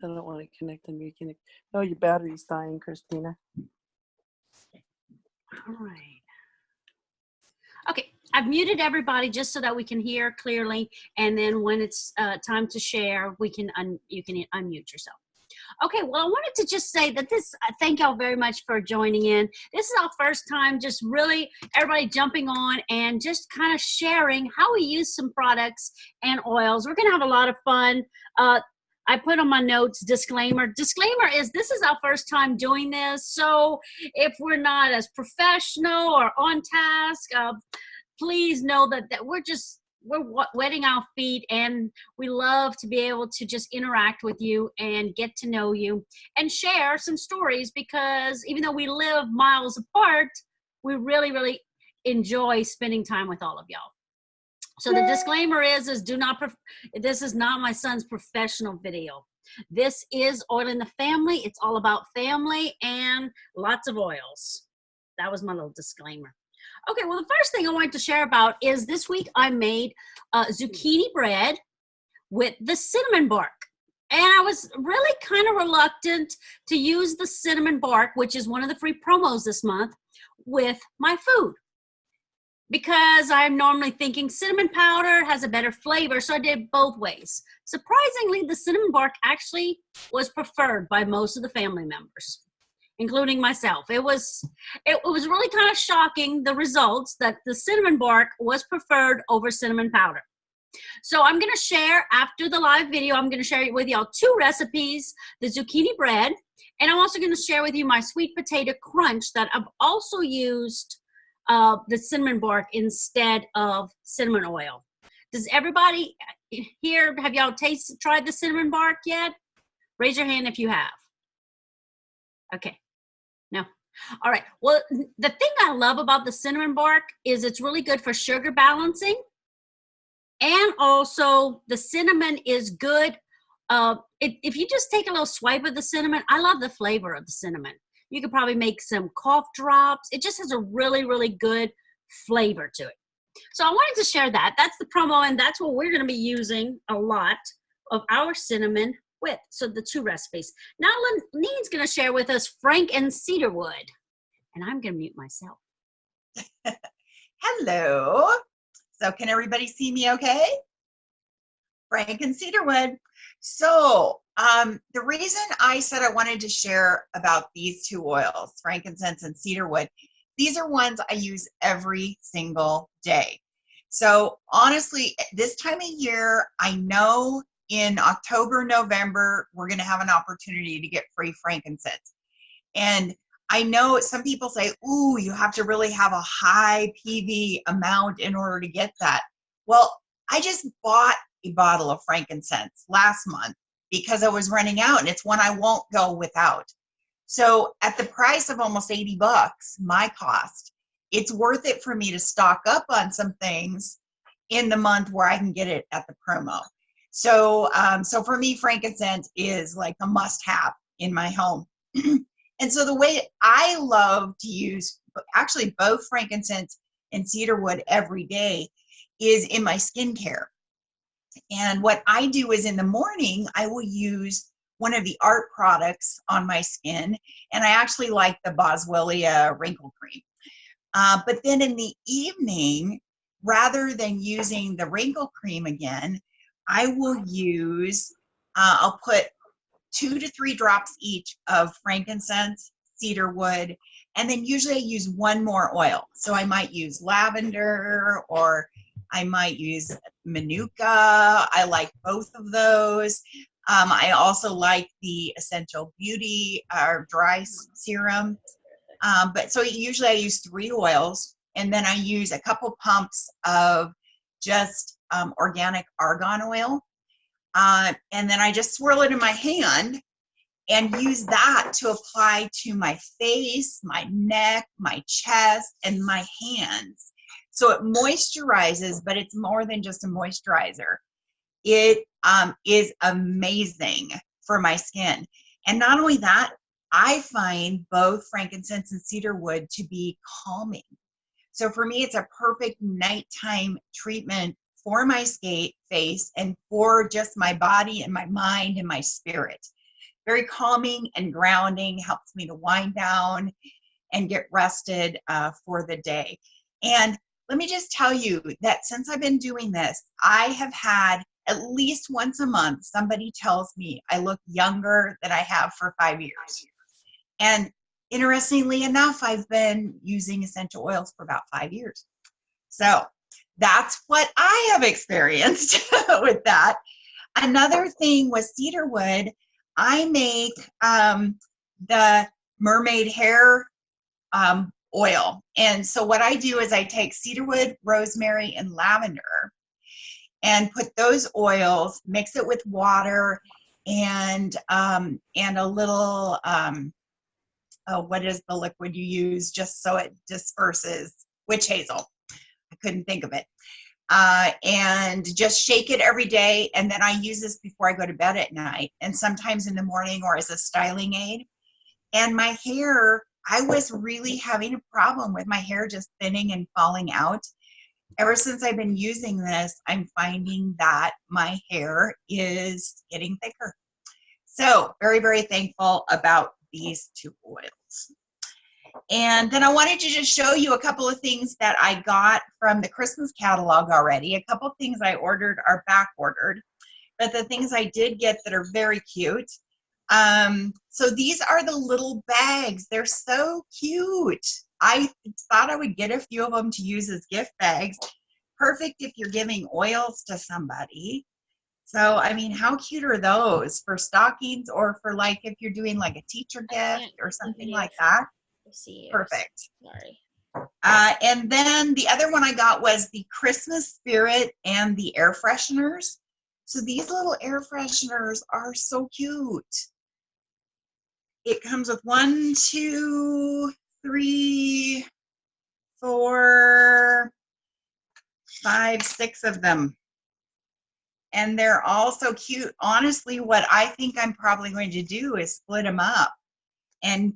I don't want to connect and reconnect. Oh, your battery's dying, Christina. All right. Okay, I've muted everybody just so that we can hear clearly, and then when it's time to share, you can unmute yourself. Okay, well, I wanted to just say that thank y'all very much for joining in. This is our first time just really everybody jumping on and just kind of sharing how we use some products and oils. We're going to have a lot of fun. I put on my notes, disclaimer. Disclaimer is this is our first time doing this, so if we're not as professional or on task, please know that we're wetting our feet, and we love to be able to just interact with you and get to know you and share some stories, because even though we live miles apart, we really, really enjoy spending time with all of y'all. So the disclaimer is this is not my son's professional video. This is Oil in the Family. It's all about family and lots of oils. That was my little disclaimer. Okay, well, the first thing I wanted to share about is this week I made zucchini bread with the cinnamon bark. And I was really kind of reluctant to use the cinnamon bark, which is one of the free promos this month, with my food, because I'm normally thinking cinnamon powder has a better flavor, so I did both ways. Surprisingly, the cinnamon bark actually was preferred by most of the family members, including myself. It was really kind of shocking, the results, that the cinnamon bark was preferred over cinnamon powder. So I'm going to share, after the live video, I'm going to share with y'all 2 recipes, the zucchini bread, and I'm also going to share with you my sweet potato crunch that I've also used the cinnamon bark instead of cinnamon oil. Does everybody here, have y'all tried the cinnamon bark yet? Raise your hand if you have. Okay. No. All right. Well, the thing I love about the cinnamon bark is it's really good for sugar balancing. And also the cinnamon is good. If you just take a little swipe of the cinnamon, I love the flavor of the cinnamon. You could probably make some cough drops. It just has a really, really good flavor to it. So I wanted to share that. That's the promo, and that's what we're going to be using a lot of our cinnamon with. So the 2 recipes. Now Lene's going to share with us Frank and cedarwood, and I'm going to mute myself. Hello. So can everybody see me okay? Frank and cedarwood. So the reason I said I wanted to share about these 2 oils, frankincense and cedarwood, these are ones I use every single day. So honestly, this time of year, I know in October, November, we're going to have an opportunity to get free frankincense. And I know some people say, ooh, you have to really have a high PV amount in order to get that. Well, I just bought a bottle of frankincense last month because I was running out, and it's one I won't go without. So at the price of almost $80, my cost, it's worth it for me to stock up on some things in the month where I can get it at the promo. So, so for me, frankincense is like a must-have in my home. And so the way I love to use actually both frankincense and cedarwood every day is in my skincare. And what I do is in the morning, I will use one of the art products on my skin. And I actually like the Boswellia wrinkle cream. But then in the evening, rather than using the wrinkle cream again, I will use, I'll put 2 to 3 drops each of frankincense, cedarwood, and then usually I use 1 more oil. So I might use lavender, or I might use manuka. I like both of those. I also like the Essential Beauty dry serum. But so usually I use 3 oils, and then I use a couple pumps of just organic argan oil. And then I just swirl it in my hand and use that to apply to my face, my neck, my chest, and my hands. So it moisturizes, but it's more than just a moisturizer. It is amazing for my skin. And not only that, I find both frankincense and cedarwood to be calming. So for me, it's a perfect nighttime treatment for my face and for just my body and my mind and my spirit. very calming and grounding, helps me to wind down and get rested for the day. And let me just tell you that since I've been doing this, I have had at least once a month, somebody tells me I look younger than I have for 5 years. And interestingly enough, I've been using essential oils for about 5 years. So that's what I have experienced with that. Another thing with cedarwood, I make the mermaid hair oil. And so what I do is I take cedarwood, rosemary, and lavender and put those oils, mix it with water and a little, what is the liquid you use just so it disperses? Witch hazel. I couldn't think of it. And just shake it every day. And then I use this before I go to bed at night and sometimes in the morning or as a styling aid. And my hair, I was really having a problem with my hair just thinning and falling out. Ever since I've been using this, I'm finding that my hair is getting thicker. So very, very thankful about these two oils. And then I wanted to just show you a couple of things that I got from the Christmas catalog already. A couple of things I ordered are back ordered, but the things I did get that are very cute. So these are the little bags. They're so cute. I thought I would get a few of them to use as gift bags. Perfect if you're giving oils to somebody. So, I mean, how cute are those for stockings or for like if you're doing like a teacher gift or something like that? Perfect. Sorry. And then the other one I got was the Christmas Spirit and the air fresheners. So these little air fresheners are so cute. It comes with 1, 2, 3, 4, 5, 6 of them. And they're all so cute. Honestly, what I think I'm probably going to do is split them up and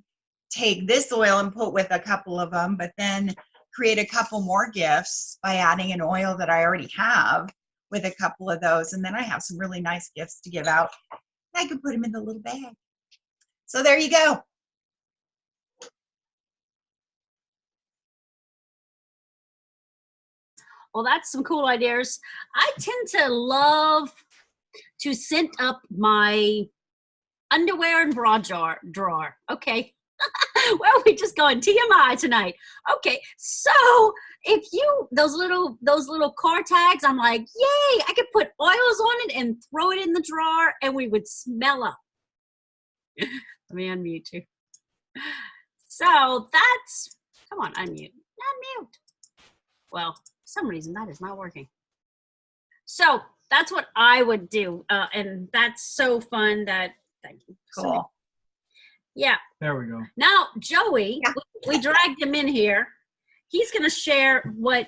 take this oil and put with a couple of them, but then create a couple more gifts by adding an oil that I already have with a couple of those. And then I have some really nice gifts to give out. I could put them in the little bag. So there you go. Well, that's some cool ideas. I tend to love to scent up my underwear and bra drawer. Okay. Well, we just going TMI tonight. Okay, so if you those little car tags, I'm like, yay! I could put oils on it and throw it in the drawer, and we would smell up. Let me unmute you. So that's come on, unmute. Unmute. Well, for some reason that is not working. So that's what I would do, and that's so fun. That thank you. Cool. Yeah. There we go. Now, Joey, Yeah. we dragged him in here. He's going to share what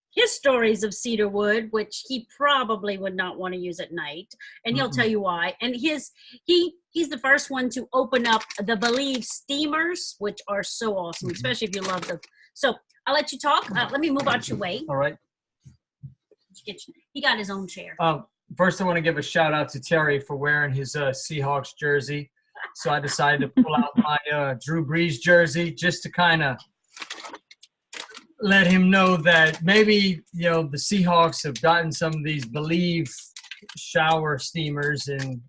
his stories of cedarwood, which he probably would not want to use at night, and he'll tell you why. And he's the first one to open up the Believe steamers, which are so awesome, especially if you love them. So I'll let you talk. Let me move out your way. All right. He got his own chair. First, I want to give a shout out to Terry for wearing his Seahawks jersey. So I decided to pull out my Drew Brees jersey just to kind of let him know that maybe, you know, the Seahawks have gotten some of these Believe shower steamers and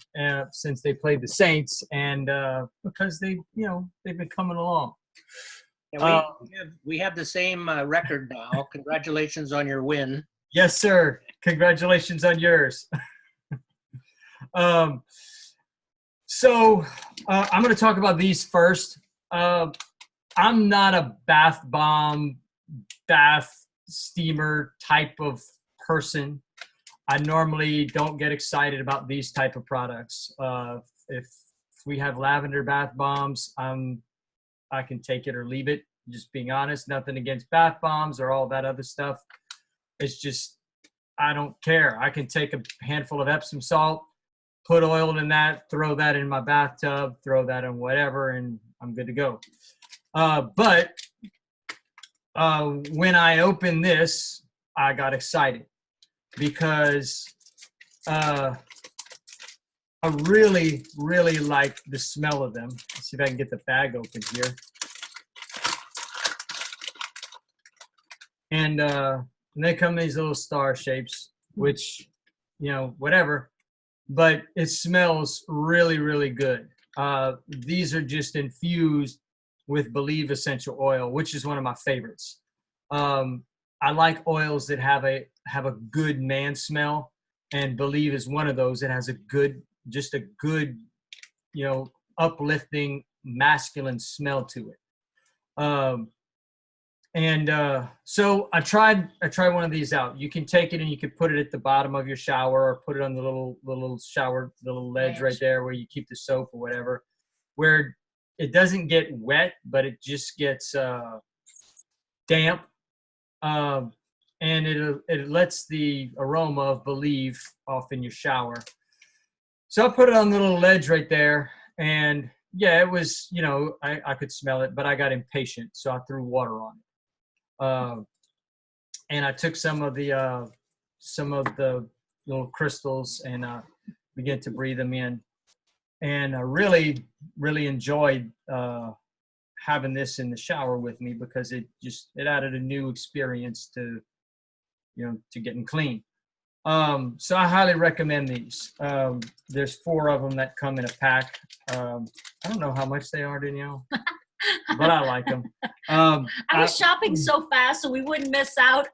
since they played the Saints and because they've been coming along. Yeah, we have the same record now. Congratulations on your win. Yes, sir. Congratulations on yours. So I'm going to talk about these first. I'm not a bath bomb, bath steamer type of person. I normally don't get excited about these type of products. If we have lavender bath bombs, I can take it or leave it. Just being honest, nothing against bath bombs or all that other stuff. It's just, I don't care. I can take a handful of Epsom salt, put oil in that, throw that in my bathtub, throw that in whatever, and I'm good to go. But when I opened this, I got excited because I I really, really like the smell of them. Let's see if I can get the bag open here. And they come in these little star shapes, which, you know, whatever. But it smells really, really good. These are just infused with Believe essential oil, which is one of my favorites. I like oils that have a good man smell, and Believe is one of those that has a good, you know, uplifting masculine smell to it. So I tried one of these out. You can take it and you can put it at the bottom of your shower, or put it on the little shower, the little ledge right there where you keep the soap or whatever, where it doesn't get wet, but it just gets damp. And it lets the aroma of Believe off in your shower. So I put it on the little ledge right there, and yeah, it was, you know, I could smell it, but I got impatient, so I threw water on it. And I took some of the little crystals and began to breathe them in, and I really, really enjoyed having this in the shower with me, because it added a new experience to, you know, to getting clean. So I highly recommend these. There's 4 of them that come in a pack. I don't know how much they are, Danielle, but I like them. I was shopping so fast so we wouldn't miss out.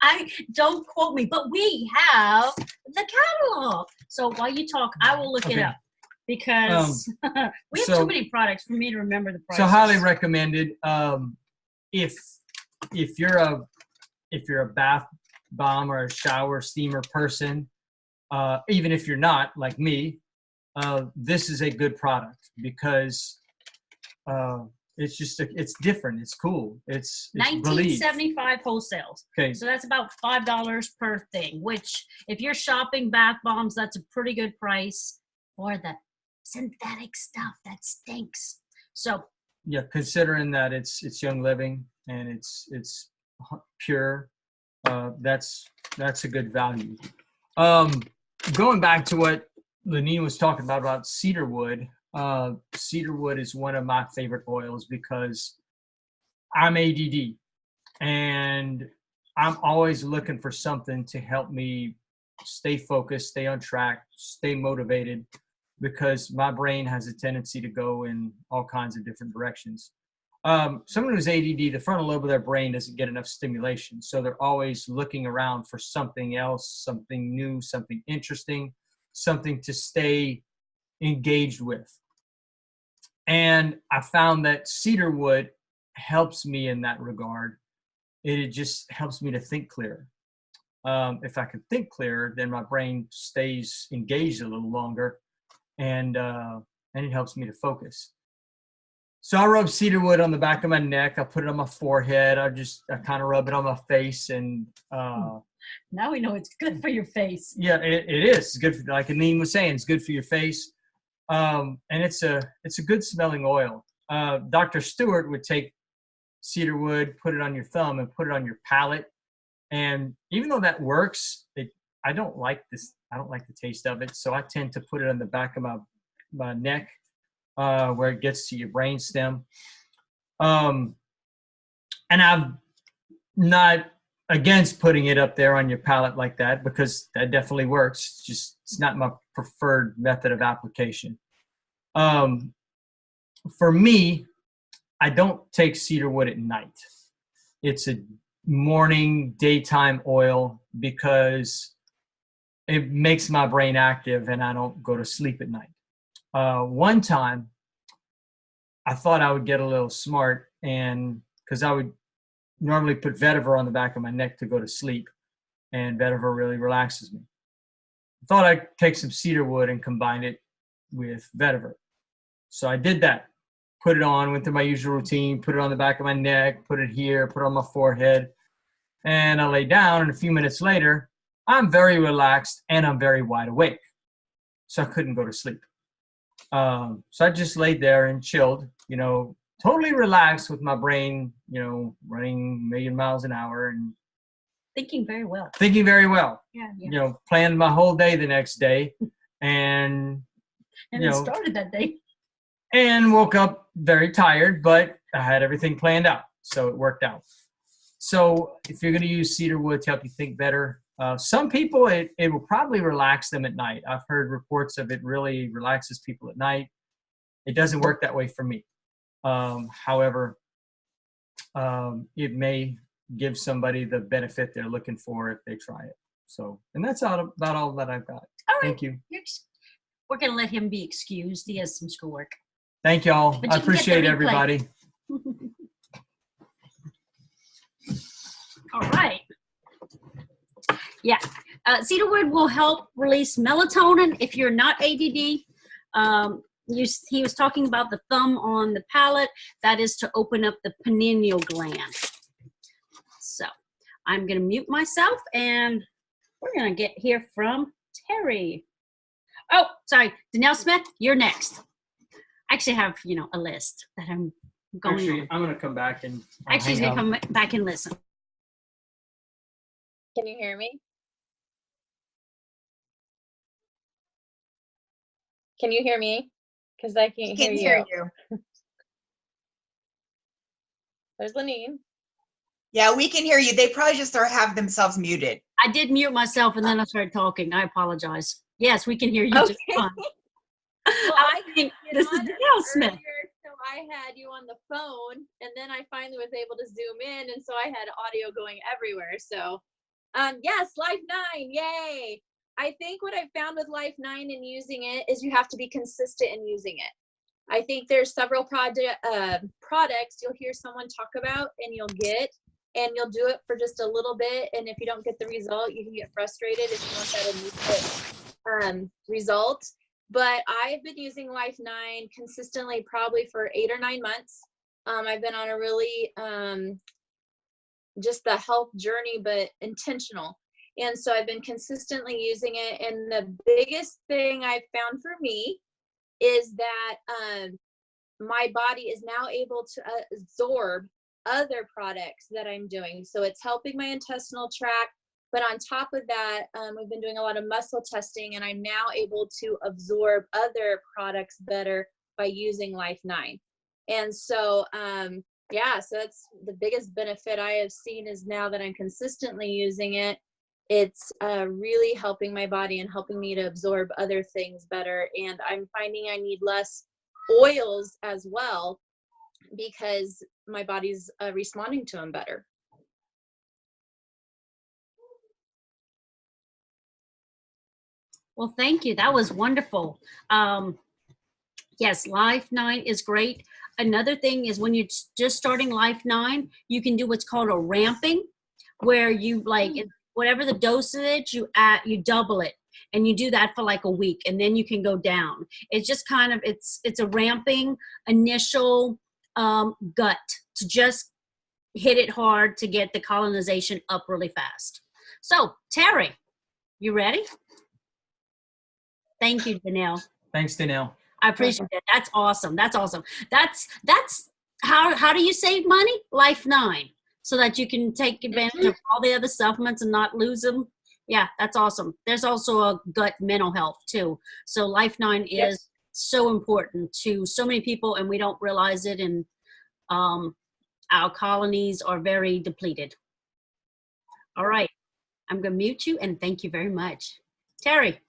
Don't quote me, but we have the catalog. So while you talk, I will look it up, because we have too many products for me to remember the prices. So highly recommended. If you're a bath bomb or a shower steamer person, even if you're not like me, this is a good product, because it's different. It's cool. It's Believe. $19.75 wholesale. Okay. So that's about $5 per thing, which if you're shopping bath bombs, that's a pretty good price for the synthetic stuff that stinks. So yeah, considering that it's Young Living and it's pure, that's a good value. Going back to what Lenine was talking about cedarwood. Cedarwood is one of my favorite oils, because I'm ADD and I'm always looking for something to help me stay focused, stay on track, stay motivated, because my brain has a tendency to go in all kinds of different directions. Someone who's ADD, the frontal lobe of their brain doesn't get enough stimulation. So they're always looking around for something else, something new, something interesting, something to stay engaged with. And I found that cedarwood helps me in that regard. It just helps me to think clearer. If I can think clearer, then my brain stays engaged a little longer, and it helps me to focus. So I rub cedarwood on the back of my neck. I put it on my forehead. I kind of rub it on my face, and now we know it's good for your face. Yeah, it is. It's good for, like Anine was saying, it's good for your face. And it's a good smelling oil. Dr. Stewart would take cedarwood, put it on your thumb, and put it on your palate. And even though that works, I don't like this. I don't like the taste of it. So I tend to put it on the back of my neck, where it gets to your brain stem. And I'm not against putting it up there on your palate like that, because that definitely works. It's not my preferred method of application. For me, I don't take cedarwood at night. It's a morning, daytime oil, because it makes my brain active and I don't go to sleep at night. One time, I thought I would get a little smart, and because I would normally put vetiver on the back of my neck to go to sleep, and vetiver really relaxes me. I thought I'd take some cedarwood and combine it with vetiver. So I did that. Put it on, went through my usual routine, put it on the back of my neck, put it here, put it on my forehead, and I lay down, and a few minutes later, I'm very relaxed and I'm very wide awake. So I couldn't go to sleep. So I just laid there and chilled, totally relaxed with my brain, running a million miles an hour and Thinking very well. thinking very well. Yeah. Planned my whole day the next day and And You it know, started that day. and woke up very tired, but I had everything planned out, so it worked out. So if you're going to use cedarwood to help you think better, some people, it will probably relax them at night. I've heard reports of it really relaxes people at night. It doesn't work that way for me. However, it may give somebody the benefit they're looking for if they try it. So, and that's about all that I've got. All right. Thank you. We're going to let him be excused. He has some schoolwork. Thank y'all. But I you can get the appreciate replay. everybody. All right. Yeah. Cedarwood will help release melatonin if you're not ADD. He was talking about the thumb on the palate. That is to open up the pineal gland. So I'm going to mute myself and we're going to get here from Terry. Oh, sorry. Danelle Smith, you're next. I actually have, a list that I'm going Actually, on. I'm going to come back and Actually, he's hang going to out. come back and listen. Can you hear me? Can you hear me? Because I can't Can hear hear you. you. There's Lenine. Yeah, we can hear you. They probably just have themselves muted. I did mute myself and then I started talking. I apologize. Yes, we can hear you just Okay. fine. Well, I I think couldn't this get is on Danelle Smith. earlier, so I had you on the phone, and then I finally was able to zoom in, and so I had audio going everywhere. So, yes, Life 9, yay! I think what I've found with Life 9 and using it is you have to be consistent in using it. I think there's several products you'll hear someone talk about and you'll get, and you'll do it for just a little bit, and if you don't get the result, you can get frustrated if you want that immediate result. But I've been using Life 9 consistently probably for 8 or 9 months. I've been on a really just the health journey, but intentional. And so I've been consistently using it. And the biggest thing I've found for me is that my body is now able to absorb other products that I'm doing. So it's helping my intestinal tract. But on top of that, we've been doing a lot of muscle testing, and I'm now able to absorb other products better by using Life 9. And so, yeah, so that's the biggest benefit I have seen is now that I'm consistently using it, it's really helping my body and helping me to absorb other things better. And I'm finding I need less oils as well because my body's responding to them better. Well, thank you. That was wonderful. Yes, Life 9 is great. Another thing is when you're just starting Life 9, you can do what's called a ramping, where you whatever the dosage you double it, and you do that for like a week, and then you can go down. It's just kind of it's a ramping initial gut to just hit it hard to get the colonization up really fast. So Terry, you ready? Thank you, Danelle. Thanks, Danelle. I appreciate it. That's awesome. That's awesome. That's how do you save money? Life 9, so that you can take advantage of all the other supplements and not lose them. Yeah, that's awesome. There's also a gut mental health too. So Life 9 is so important to so many people, and we don't realize it. And our colonies are very depleted. All right, I'm gonna mute you and thank you very much, Terry.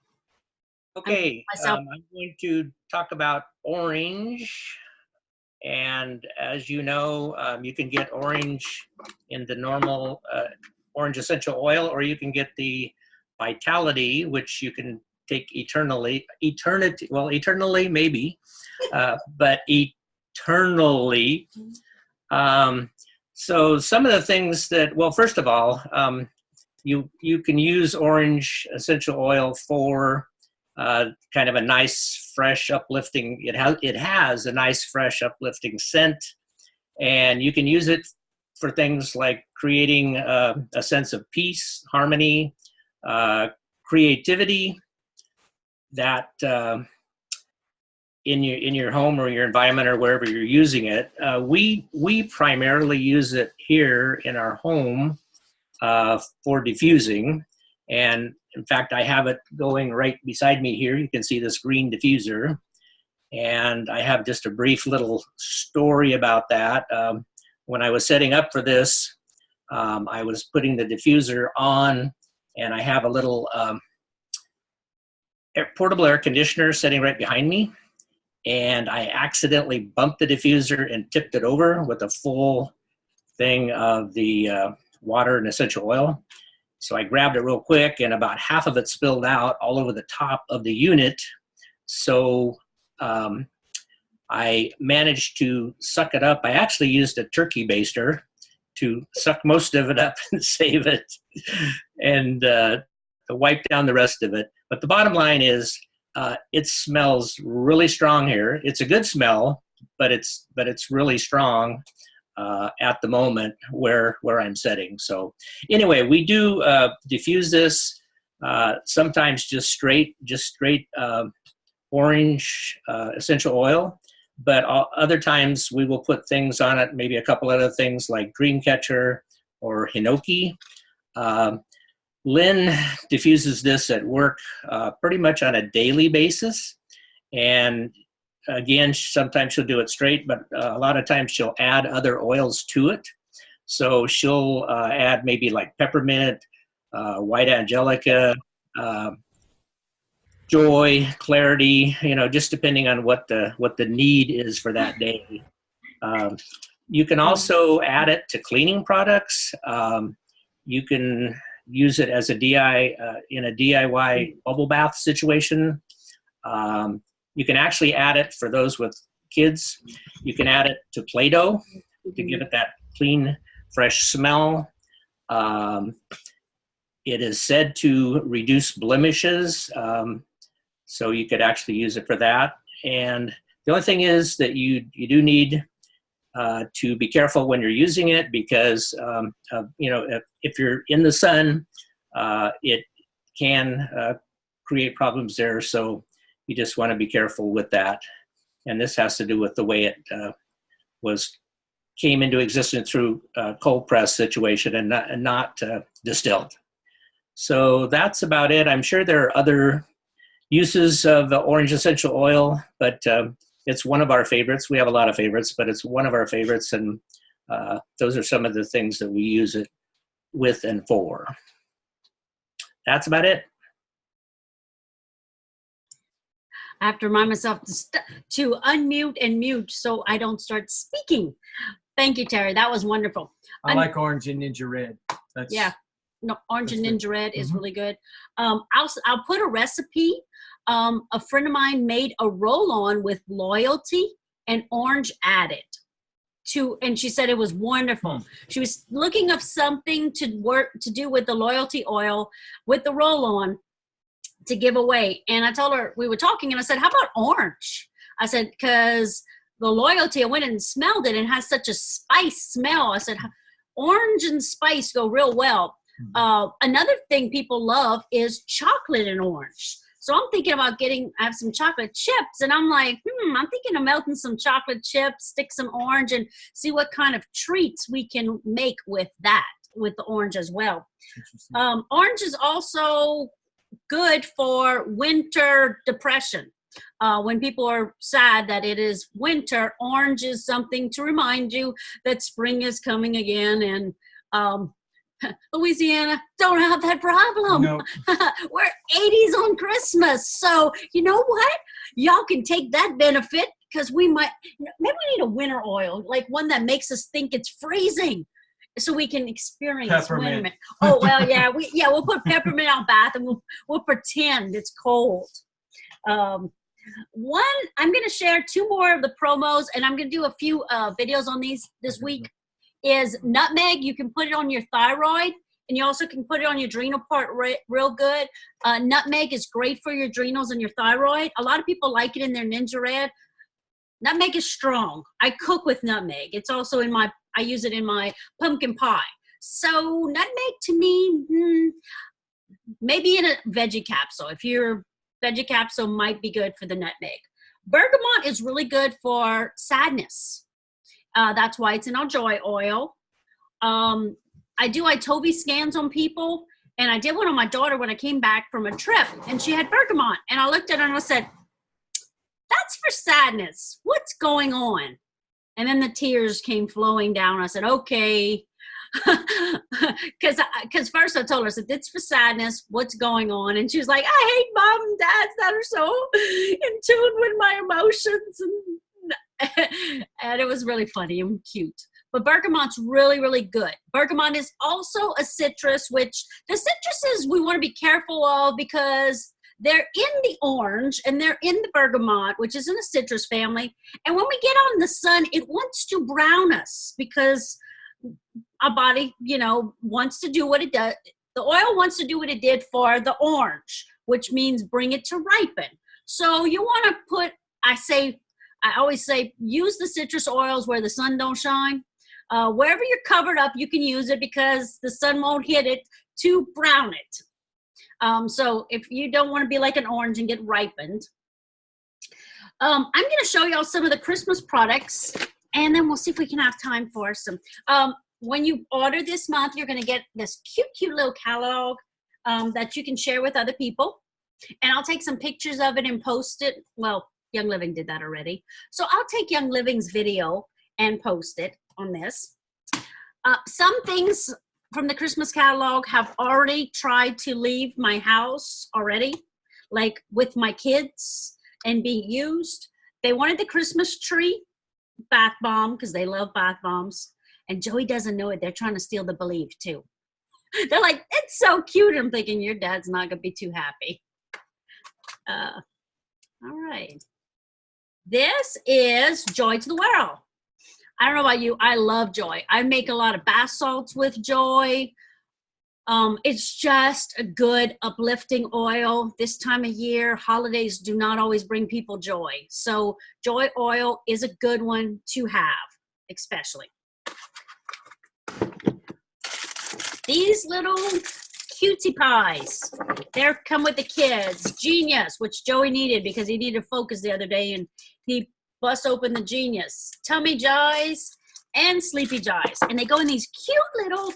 Okay, myself. I'm going to talk about orange. And as you know, you can get orange in the normal orange essential oil, or you can get the Vitality, which you can take eternally maybe, but eternally. So some of the things that, well, first of all, you can use orange essential oil for kind of a nice, fresh, uplifting. It has a nice, fresh, uplifting scent, and you can use it for things like creating a sense of peace, harmony, creativity. That in your home or your environment or wherever you're using it. We primarily use it here in our home for diffusing. And in fact, I have it going right beside me here. You can see this green diffuser. And I have just a brief little story about that. When I was setting up for this, I was putting the diffuser on, and I have a little portable air conditioner sitting right behind me. And I accidentally bumped the diffuser and tipped it over with a full thing of the water and essential oil. So I grabbed it real quick, and about half of it spilled out all over the top of the unit. So I managed to suck it up. I actually used a turkey baster to suck most of it up and save it, and to wipe down the rest of it. But the bottom line is, it smells really strong here. It's a good smell, but it's really strong at the moment where I'm setting. So anyway, we do diffuse this sometimes just straight orange essential oil, but other times we will put things on it, maybe a couple other things like Dreamcatcher or Hinoki. Lynn diffuses this at work pretty much on a daily basis. And again, sometimes she'll do it straight, but a lot of times she'll add other oils to it. So she'll add maybe like peppermint, white angelica, joy, clarity, just depending on what the need is for that day. You can also add it to cleaning products. You can use it as in a DIY bubble bath situation. You can actually add it for those with kids. You can add it to Play-Doh to give it that clean, fresh smell. It is said to reduce blemishes. So you could actually use it for that. And the only thing is that you do need to be careful when you're using it, because if you're in the sun, it can create problems there. So you just want to be careful with that. And this has to do with the way it came into existence through a cold press situation and not distilled. So that's about it. I'm sure there are other uses of the orange essential oil, but it's one of our favorites. We have a lot of favorites, but it's one of our favorites, and those are some of the things that we use it with and for. That's about it. I have to remind myself to unmute and mute so I don't start speaking. Thank you, Terry. That was wonderful. I like orange and ninja red. Yeah. No, orange and good. ninja red is really good. I'll put a recipe. A friend of mine made a roll-on with loyalty and orange added and she said it was wonderful. She was looking up something to do with the loyalty oil with the roll-on to give away. And I told her, we were talking, and I said, how about orange? I said, because the loyalty, I went and smelled it and it has such a spice smell. I said, orange and spice go real well. Another thing people love is chocolate and orange. So I'm thinking about I have some chocolate chips, and I'm like, I'm thinking of melting some chocolate chips, stick some orange, and see what kind of treats we can make with that, with the orange as well. Orange is also good for winter depression. When people are sad that it is winter, orange is something to remind you that spring is coming again, and Louisiana don't have that problem. No. We're 80s on Christmas. So you know what? Y'all can take that benefit, because we might, maybe we need a winter oil, like one that makes us think it's freezing, so we can experience Peppermint. winter. Oh, well, yeah, we'll put peppermint on bath, and we'll pretend it's cold. I'm going to share 2 more of the promos, and I'm going to do a few videos on these this week. Is nutmeg. You can put it on your thyroid, and you also can put it on your adrenal part real good. Nutmeg is great for your adrenals and your thyroid. A lot of people like it in their Ninja Red. Nutmeg is strong. I cook with nutmeg. It's also I use it in my pumpkin pie. So nutmeg to me, maybe in a veggie capsule. If your veggie capsule might be good for the nutmeg. Bergamot is really good for sadness. That's why it's in our joy oil. I do Itovi scans on people, And I did one on my daughter when I came back from a trip, and she had bergamot. And I looked at her and I said, that's for sadness. What's going on? And then the tears came flowing down. I said, okay. Because first I told her, I said, it's for sadness. What's going on? And she was like, I hate mom and dads that are so in tune with my emotions. And it was really funny and cute. But bergamot's really, really good. Bergamot is also a citrus, which the citruses we want to be careful of because they're in the orange and they're in the bergamot, which is in the citrus family. And when we get out in the sun, it wants to brown us because our body, you know, wants to do what it does. The oil wants to do what it did for the orange, which means bring it to ripen. So you want to put, I always say, use the citrus oils where the sun don't shine. Wherever you're covered up, you can use it because the sun won't hit it to brown it. So if you don't want to be like an orange and get ripened, I'm going to show y'all some of the Christmas products, and then we'll see if we can have time for some. When you order this month, you're going to get this cute little catalog that you can share with other people. And I'll take some pictures of it and post it. Well, Young Living did that already. So I'll take Young Living's video and post it on this. Some things from the Christmas catalog have already tried to leave my house already, like with my kids and being used. They wanted the Christmas tree bath bomb because they love bath bombs. And Joey doesn't know it. They're trying to steal the Believe too. They're like, it's so cute. I'm thinking your dad's not going to be too happy. All right. This is Joy to the World. I don't know about you. I love Joy. I make a lot of bath salts with Joy. It's just a good uplifting oil. This time of year, holidays do not always bring people joy. So Joy oil is a good one to have, especially. These little cutie pies, they're come with the kids. Genius, which Joey needed because he needed focus the other day, and he bust open the Genius. Tummy Joys and Sleepy Joys. And they go in these cute little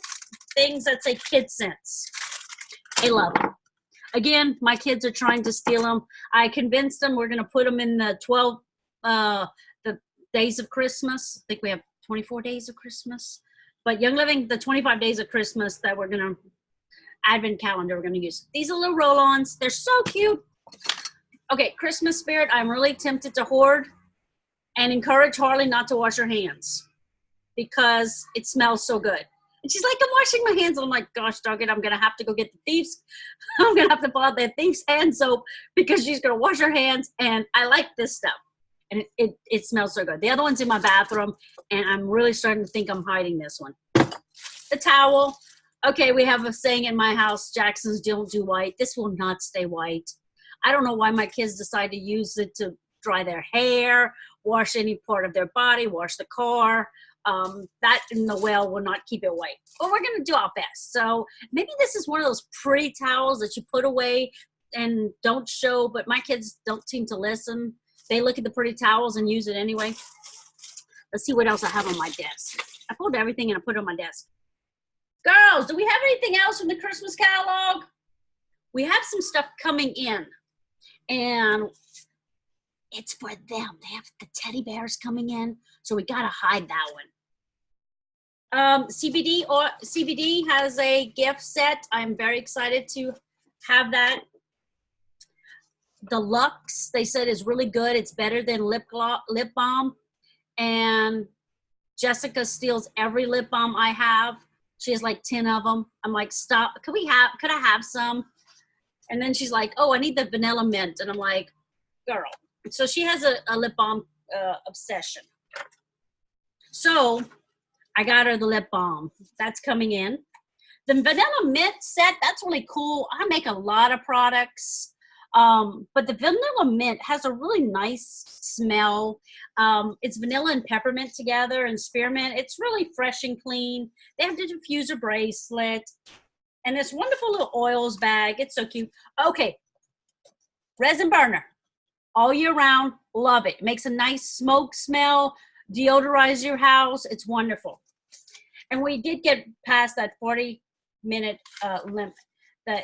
things that say Kid Sense. I love them. Again, my kids are trying to steal them. I convinced them we're going to put them in the 12 the days of Christmas. I think we have 24 days of Christmas. But Young Living, the 25 days of Christmas that we're going to, Advent calendar we're going to use. These are little roll-ons. They're so cute. Okay, Christmas spirit. I'm really tempted to hoard and encourage Harley not to wash her hands because it smells so good. And she's like, I'm washing my hands. And I'm like, gosh, dog it, I'm going to have to go get the thieves. I'm going to have to pull out that thief's hand soap because she's going to wash her hands. And I like this stuff. And it smells so good. The other one's in my bathroom, and I'm really starting to think I'm hiding this one. The towel. Okay, we have a saying in my house, Jackson's don't do white. This will not stay white. I don't know why my kids decide to use it to dry their hair, wash any part of their body, wash the car. That in the well will not keep it white. But we're going to do our best. So maybe this is one of those pretty towels that you put away and don't show, but my kids don't seem to listen. They look at the pretty towels and use it anyway. Let's see what else I have on my desk. I pulled everything and I put it on my desk. Girls, do we have anything else from the Christmas catalog? We have some stuff coming in. And it's for them. They have the teddy bears coming in. So we got to hide that one. CBD has a gift set. I'm very excited to have that. The Lux, they said, is really good. It's better than lip balm. And Jessica steals every lip balm I have. She has like 10 of them. I'm like, stop. Could I have some? And then she's like, oh, I need the vanilla mint. And I'm like, girl. So she has a lip balm obsession. So I got her the lip balm. That's coming in. The vanilla mint set, that's really cool. I make a lot of products. But the vanilla mint has a really nice smell. It's vanilla and peppermint together and spearmint. It's really fresh and clean. They have the diffuser bracelet and this wonderful little oils bag. It's so cute. Okay. Resin burner all year round. Love it. It makes a nice smoke smell, deodorize your house. It's wonderful. And we did get past that 40-minute limit.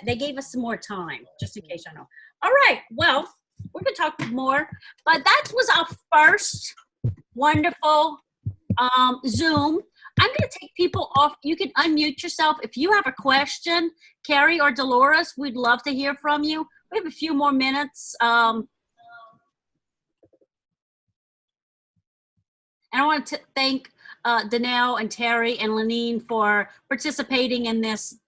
they gave us some more time, just in case I know. All right, well, we're gonna talk more, but that was our first wonderful Zoom. I'm gonna take people off. You can unmute yourself. If you have a question, Carrie or Dolores, we'd love to hear from you. We have a few more minutes. And I want to thank Danelle and Terry and Lenine for participating in this.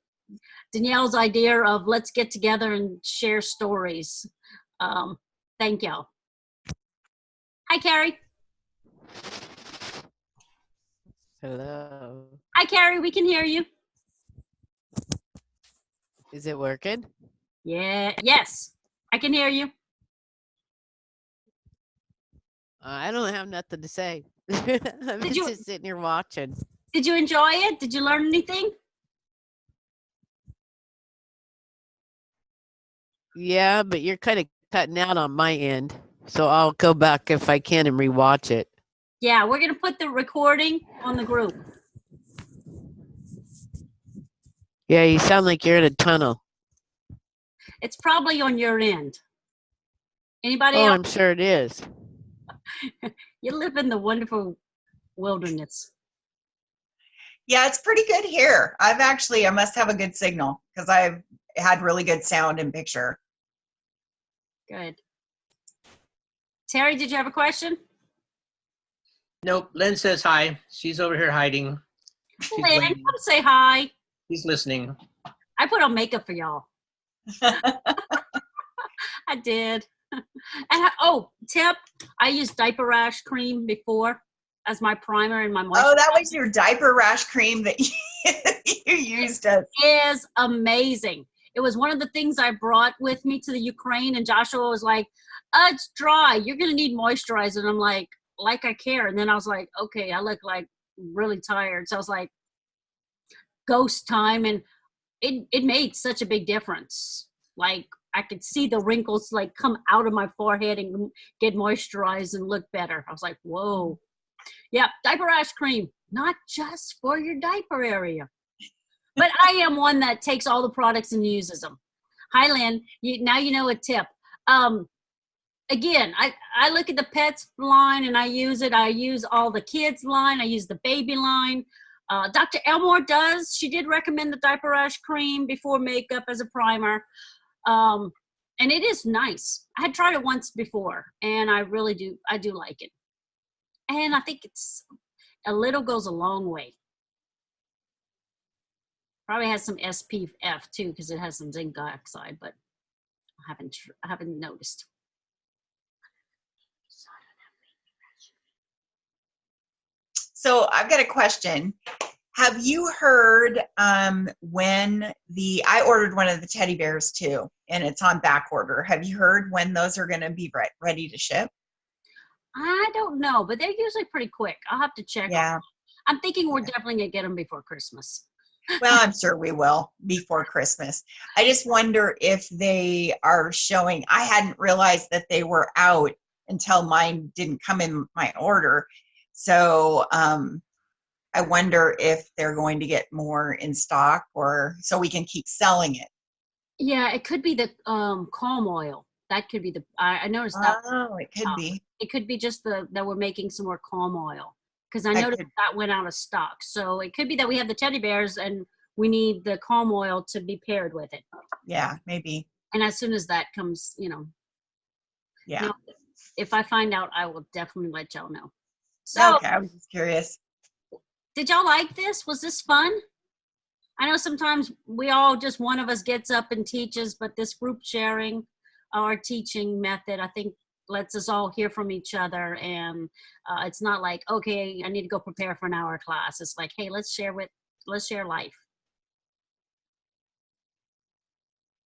Danielle's idea of let's get together and share stories. Thank y'all. Hi, Carrie. Hello. Hi, Carrie. We can hear you. Is it working? Yeah. Yes, I can hear you. I don't have nothing to say. I'm Did you- just sitting here watching. Did you enjoy it? Did you learn anything? Yeah, but you're kind of cutting out on my end. So I'll go back if I can and rewatch it. Yeah, we're gonna put the recording on the group. Yeah, you sound like you're in a tunnel. It's probably on your end. Anybody Oh, else? I'm sure it is. You live in the wonderful wilderness. Yeah, it's pretty good here. I must have a good signal because I've had really good sound and picture. Good. Terry, did you have a question? Nope. Lynn says hi. She's over here hiding. She's Lynn, waiting. come say hi. She's listening. I put on makeup for y'all. I did. And oh, tip, I used diaper rash cream before as my primer and my moisturizer. Oh, that was your diaper rash cream that you used as. Is amazing. It was one of the things I brought with me to the Ukraine, and Joshua was like, it's dry. You're going to need moisturizer. And I'm like I care. And then I was like, okay, I look like really tired. So I was like, ghost time. And it made such a big difference. Like I could see the wrinkles like come out of my forehead and get moisturized and look better. I was like, whoa. Yeah, diaper rash cream, not just for your diaper area. But I am one that takes all the products and uses them. Hi, Lynn. Now you know a tip. Again, I look at the pets line and I use it. I use all the kids line. I use the baby line. Dr. Elmore does. She did recommend the diaper rash cream before makeup as a primer. And it is nice. I had tried it once before and I really do. I do like it. And I think it's a little goes a long way. Probably has some SPF too because it has some zinc dioxide, but I haven't noticed. So I've got a question. Have you heard when I ordered one of the teddy bears too, and it's on back order. Have you heard when those are going to be ready to ship? I don't know, but they're usually pretty quick. I'll have to check. Yeah. I'm thinking we're definitely going to get them before Christmas. Well, I'm sure we will before Christmas. I just wonder if they are showing. I hadn't realized that they were out until mine didn't come in my order. So I wonder if they're going to get more in stock or so we can keep selling it. Yeah, it could be the calm oil. That could be the, I noticed that. Oh, it could be. It could be just that we're making some more calm oil. Because I That noticed could- that went out of stock. So it could be that we have the teddy bears and we need the calm oil to be paired with it. Yeah, maybe. And as soon as that comes, Yeah. No, if I find out, I will definitely let y'all know. So, Okay, I was just curious. did y'all like this? Was this fun? I know sometimes one of us gets up and teaches, but this group sharing our teaching method, I think, lets us all hear from each other. And it's not like, okay, I need to go prepare for an hour class. It's like, hey, let's share life.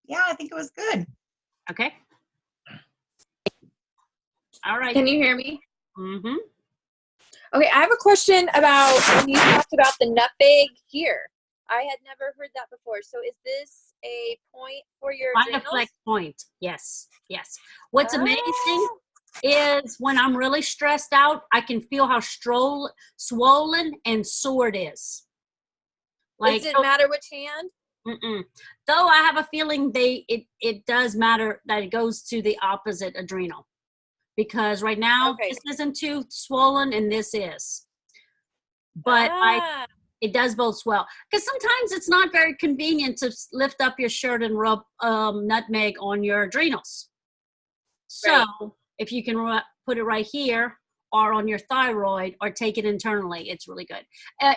Yeah, I think it was good. Okay. All right. Can you hear me? Mm-hmm. Okay, I have a question about when you talked about the nutmeg here. I had never heard that before. So is this a point for your Find a adrenals? flex point. Yes. Yes. What's amazing is when I'm really stressed out, I can feel how swollen and sore it is. Does it matter which hand? Mm-mm. Though I have a feeling it does matter that it goes to the opposite adrenal, because right now Okay. this isn't too swollen and this is. But it does both swell, because sometimes it's not very convenient to lift up your shirt and rub nutmeg on your adrenals. So Right. if you can put it right here or on your thyroid or take it internally, it's really good.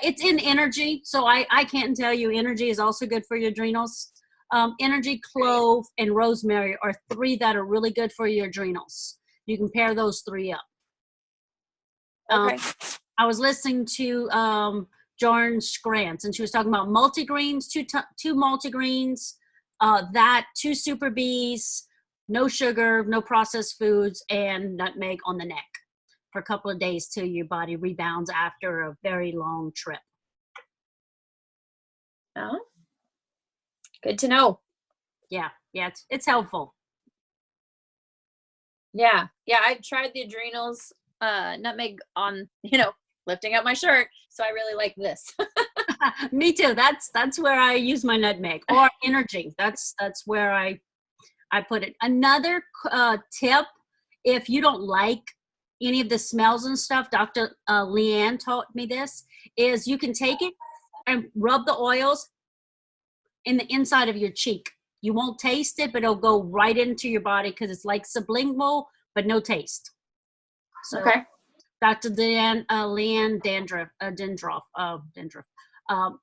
It's in energy, so I can't tell you. Energy is also good for your adrenals. Energy, clove, and rosemary are 3 that are really good for your adrenals. You can pair those 3 up. Okay. I was listening to Jorn Scrantz, and she was talking about multigreens, two multigreens, that 2 super bees, no sugar, no processed foods, and nutmeg on the neck for a couple of days till your body rebounds after a very long trip. Oh, good to know. Yeah, it's helpful. Yeah, I've tried the adrenals, nutmeg on, lifting up my shirt. So I really like this. Me too. That's where I use my nutmeg, or energy. That's where I put it. Another tip, if you don't like any of the smells and stuff, Dr. Leanne taught me this, is you can take it and rub the oils in the inside of your cheek. You won't taste it, but it'll go right into your body because it's like sublingual, but no taste. So, Okay. Dr. Leanne Dendroff,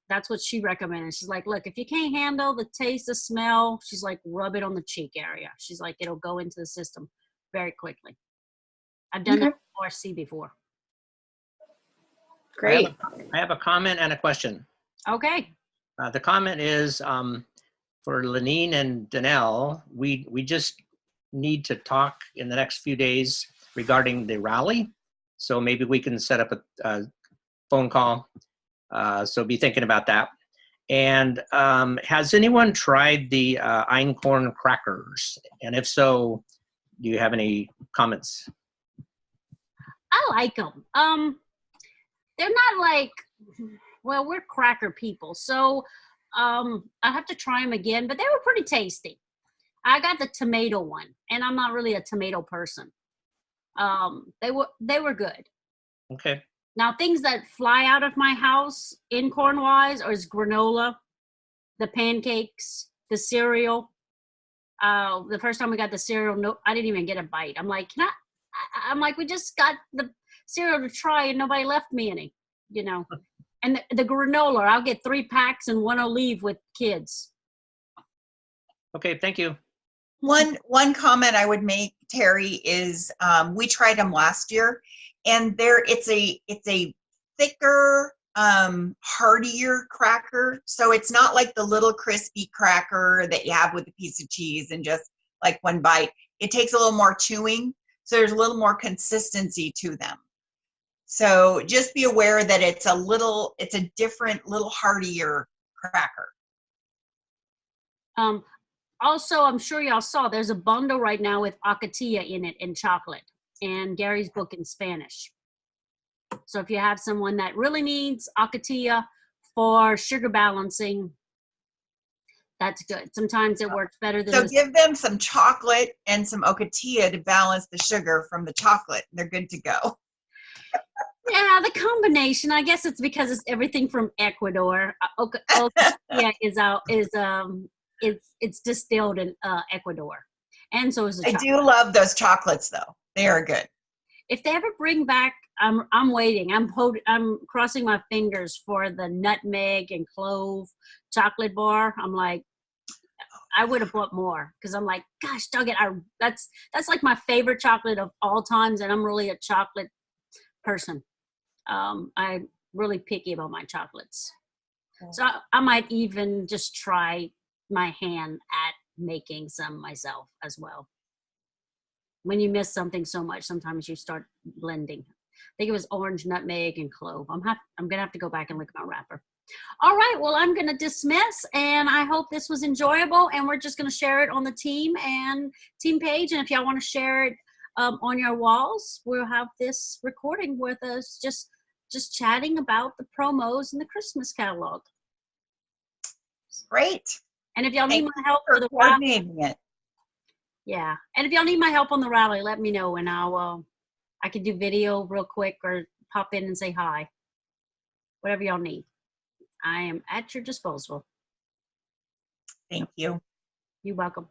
that's what she recommended. She's like, look, if you can't handle the taste, the smell, she's like, rub it on the cheek area. She's like, it'll go into the system very quickly. I've done that for RC before. Great. I have a comment and a question. Okay. The comment is for Lenine and Danelle, we just need to talk in the next few days regarding the rally. So maybe we can set up a phone call. So be thinking about that. And has anyone tried the einkorn crackers? And if so, do you have any comments? I like them. They're not like, well, we're cracker people, so I have to try them again, but they were pretty tasty. I got the tomato one, and I'm not really a tomato person. They were good. Okay. Now, things that fly out of my house in corn-wise is granola, the pancakes, the cereal. The first time we got the cereal, no, I didn't even get a bite. I'm like, I'm like, we just got the cereal to try, and nobody left me any, And the granola, I'll get 3 packs and 1 will leave with kids. Okay, thank you. One comment I would make, Terry, is we tried them last year, and it's a thicker, heartier cracker. So it's not like the little crispy cracker that you have with a piece of cheese and just like one bite. It takes a little more chewing, so there's a little more consistency to them. So just be aware that it's a different, little heartier cracker. Also, I'm sure y'all saw there's a bundle right now with Acatilla in it and chocolate, and Gary's book in Spanish. So if you have someone that really needs Acatilla for sugar balancing, that's good. Sometimes it works better than So give them some chocolate and some Ocatilla to balance the sugar from the chocolate. They're good to go. Yeah, the combination. I guess it's because it's everything from Ecuador. Ocatilla it's distilled in Ecuador, and so is the I chocolate. do love those chocolates, though. They are good. If they ever bring back, I'm waiting. I'm crossing my fingers for the nutmeg and clove chocolate bar. I'm like, I would have bought more because I'm like, gosh, dog it. That's like my favorite chocolate of all times, and I'm really a chocolate person. I'm really picky about my chocolates, so I might even just try my hand at making some myself as well. When you miss something so much, sometimes you start blending. I think it was orange, nutmeg, and clove. I'm gonna have to go back and look at my wrapper. All right, well, I'm gonna dismiss, and I hope this was enjoyable, and we're just gonna share it on the team page, and if y'all want to share it on your walls, we'll have this recording with us just chatting about the promos and the Christmas catalog. Great. And if y'all need Thank my help for for the rally, coordinating it. yeah. And if y'all need my help on the rally, let me know, and I can do video real quick or pop in and say hi. Whatever y'all need, I am at your disposal. Thank you. You're welcome.